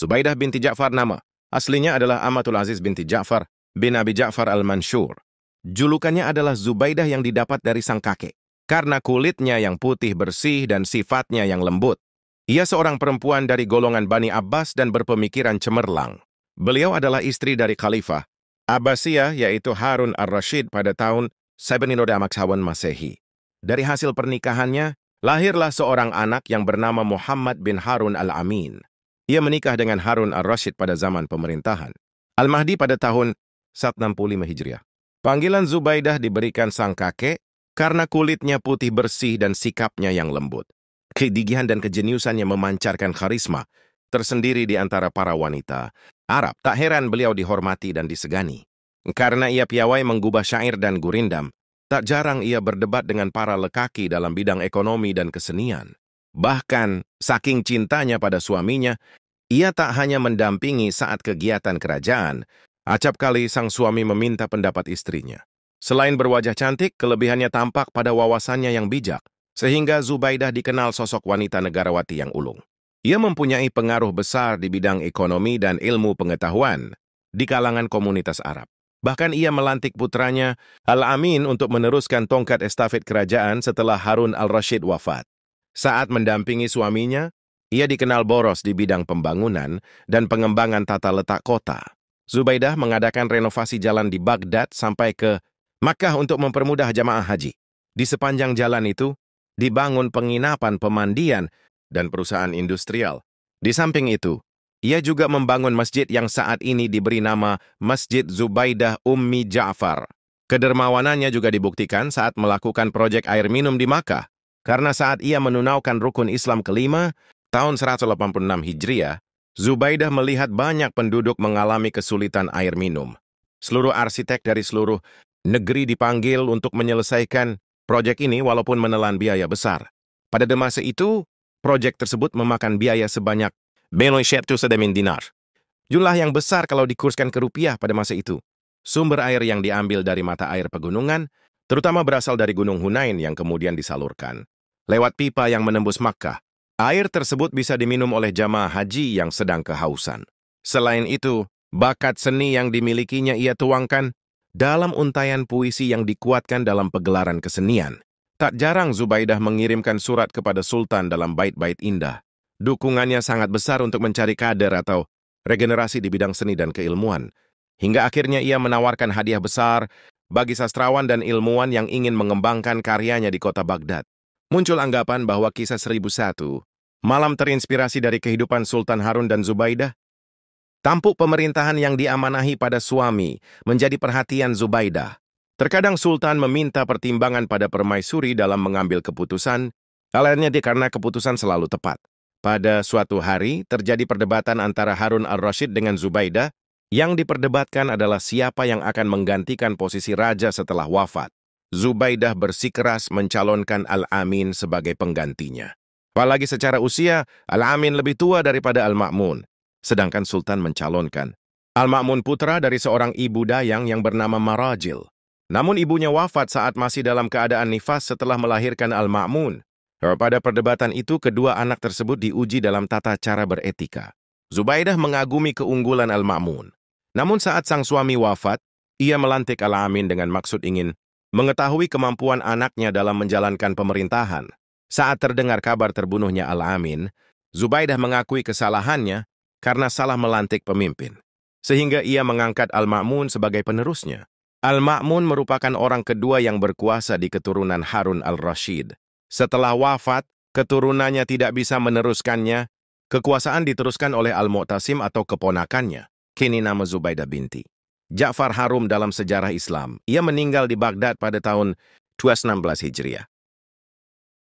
Zubaidah binti Ja'far nama aslinya adalah Amatul Aziz binti Ja'far bin Abi Ja'far al-Mansyur. Julukannya adalah Zubaidah yang didapat dari sang kakek, karena kulitnya yang putih bersih dan sifatnya yang lembut. Ia seorang perempuan dari golongan Bani Abbas dan berpemikiran cemerlang. Beliau adalah istri dari Khalifah Abbasiyah yaitu Harun ar-Rasyid pada tahun 700 Masehi. Dari hasil pernikahannya, lahirlah seorang anak yang bernama Muhammad bin Harun al-Amin. Ia menikah dengan Harun ar-Rasyid pada zaman pemerintahan Al-Mahdi pada tahun 165 Hijriah. Panggilan Zubaidah diberikan sang kakek karena kulitnya putih bersih dan sikapnya yang lembut. Kegigihan dan kejeniusannya memancarkan karisma tersendiri di antara para wanita Arab. Tak heran beliau dihormati dan disegani. Karena ia piawai menggubah syair dan gurindam, tak jarang ia berdebat dengan para lekaki dalam bidang ekonomi dan kesenian. Bahkan, saking cintanya pada suaminya, ia tak hanya mendampingi saat kegiatan kerajaan, acap kali sang suami meminta pendapat istrinya. Selain berwajah cantik, kelebihannya tampak pada wawasannya yang bijak, sehingga Zubaidah dikenal sosok wanita negarawati yang ulung. Ia mempunyai pengaruh besar di bidang ekonomi dan ilmu pengetahuan di kalangan komunitas Arab. Bahkan ia melantik putranya Al-Amin untuk meneruskan tongkat estafet kerajaan setelah Harun al-Rasyid wafat. Saat mendampingi suaminya, ia dikenal boros di bidang pembangunan dan pengembangan tata letak kota. Zubaidah mengadakan renovasi jalan di Baghdad sampai ke Makkah untuk mempermudah jamaah haji. Di sepanjang jalan itu, dibangun penginapan, pemandian, dan perusahaan industrial. Di samping itu, ia juga membangun masjid yang saat ini diberi nama Masjid Zubaidah Ummi Ja'far. Kedermawanannya juga dibuktikan saat melakukan proyek air minum di Makkah. Karena saat ia menunaikan rukun Islam kelima, tahun 186 Hijriah, Zubaidah melihat banyak penduduk mengalami kesulitan air minum. Seluruh arsitek dari seluruh negeri dipanggil untuk menyelesaikan proyek ini walaupun menelan biaya besar. Pada masa itu, proyek tersebut memakan biaya sebanyak dinar. Jumlah yang besar kalau dikurskan ke rupiah pada masa itu. Sumber air yang diambil dari mata air pegunungan, terutama berasal dari Gunung Hunain yang kemudian disalurkan lewat pipa yang menembus Makkah. Air tersebut bisa diminum oleh jamaah haji yang sedang kehausan. Selain itu, bakat seni yang dimilikinya ia tuangkan dalam untaian puisi yang dikuatkan dalam pegelaran kesenian. Tak jarang Zubaidah mengirimkan surat kepada Sultan dalam bait-bait indah. Dukungannya sangat besar untuk mencari kader atau regenerasi di bidang seni dan keilmuan. Hingga akhirnya ia menawarkan hadiah besar bagi sastrawan dan ilmuwan yang ingin mengembangkan karyanya di kota Baghdad. Muncul anggapan bahwa kisah 1001 malam terinspirasi dari kehidupan Sultan Harun dan Zubaidah. Tampuk pemerintahan yang diamanahi pada suami menjadi perhatian Zubaidah. Terkadang Sultan meminta pertimbangan pada permaisuri dalam mengambil keputusan, alasannya karena keputusan selalu tepat. Pada suatu hari, terjadi perdebatan antara Harun al-Rasyid dengan Zubaidah. Yang diperdebatkan adalah siapa yang akan menggantikan posisi raja setelah wafat. Zubaidah bersikeras mencalonkan Al-Amin sebagai penggantinya. Apalagi secara usia, Al-Amin lebih tua daripada Al-Ma'mun. Sedangkan Sultan mencalonkan Al-Ma'mun putra dari seorang ibu dayang yang bernama Marajil. Namun ibunya wafat saat masih dalam keadaan nifas setelah melahirkan Al-Ma'mun. Pada perdebatan itu, kedua anak tersebut diuji dalam tata cara beretika. Zubaidah mengagumi keunggulan Al-Ma'mun. Namun saat sang suami wafat, ia melantik Al-Amin dengan maksud ingin mengetahui kemampuan anaknya dalam menjalankan pemerintahan. Saat terdengar kabar terbunuhnya Al-Amin, Zubaidah mengakui kesalahannya karena salah melantik pemimpin. Sehingga ia mengangkat Al-Ma'mun sebagai penerusnya. Al-Ma'mun merupakan orang kedua yang berkuasa di keturunan Harun al-Rasyid. Setelah wafat, keturunannya tidak bisa meneruskannya. Kekuasaan diteruskan oleh Al-Mu'tasim atau keponakannya. Kini nama Zubaidah binti Ja'far harum dalam sejarah Islam. Ia meninggal di Baghdad pada tahun 216 Hijriah.